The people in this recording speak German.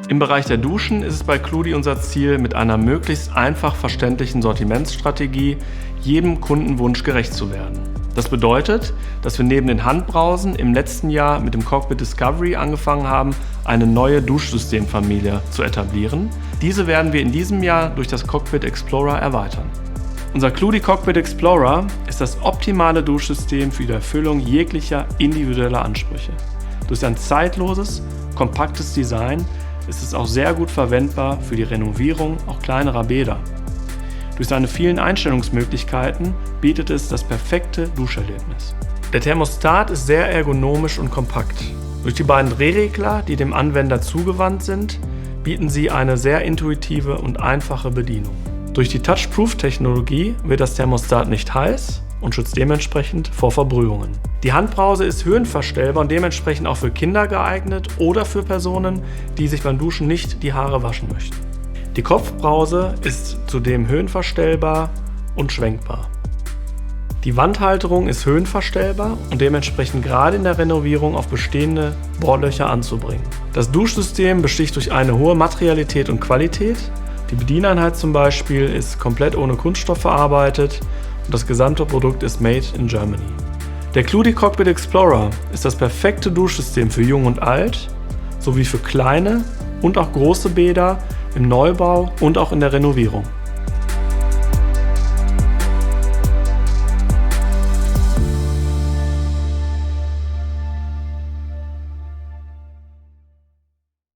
Im Bereich der Duschen ist es bei Cludi unser Ziel, mit einer möglichst einfach verständlichen Sortimentsstrategie jedem Kundenwunsch gerecht zu werden. Das bedeutet, dass wir neben den Handbrausen im letzten Jahr mit dem Cockpit Discovery angefangen haben, eine neue Duschsystemfamilie zu etablieren. Diese werden wir in diesem Jahr durch das Cockpit Explorer erweitern. Unser Cludi Cockpit Explorer ist das optimale Duschsystem für die Erfüllung jeglicher individueller Ansprüche. Durch sein zeitloses, kompaktes Design ist es auch sehr gut verwendbar für die Renovierung auch kleinerer Bäder. Durch seine vielen Einstellungsmöglichkeiten bietet es das perfekte Duscherlebnis. Der Thermostat ist sehr ergonomisch und kompakt. Durch die beiden Drehregler, die dem Anwender zugewandt sind, bieten sie eine sehr intuitive und einfache Bedienung. Durch die Touch-Proof-Technologie wird das Thermostat nicht heiß und schützt dementsprechend vor Verbrühungen. Die Handbrause ist höhenverstellbar und dementsprechend auch für Kinder geeignet oder für Personen, die sich beim Duschen nicht die Haare waschen möchten. Die Kopfbrause ist zudem höhenverstellbar und schwenkbar. Die Wandhalterung ist höhenverstellbar und dementsprechend gerade in der Renovierung auf bestehende Bohrlöcher anzubringen. Das Duschsystem besticht durch eine hohe Materialität und Qualität. Die Bedieneinheit zum Beispiel ist komplett ohne Kunststoff verarbeitet und das gesamte Produkt ist made in Germany. Der Cludi Cockpit Explorer ist das perfekte Duschsystem für Jung und Alt, sowie für kleine und auch große Bäder im Neubau und auch in der Renovierung.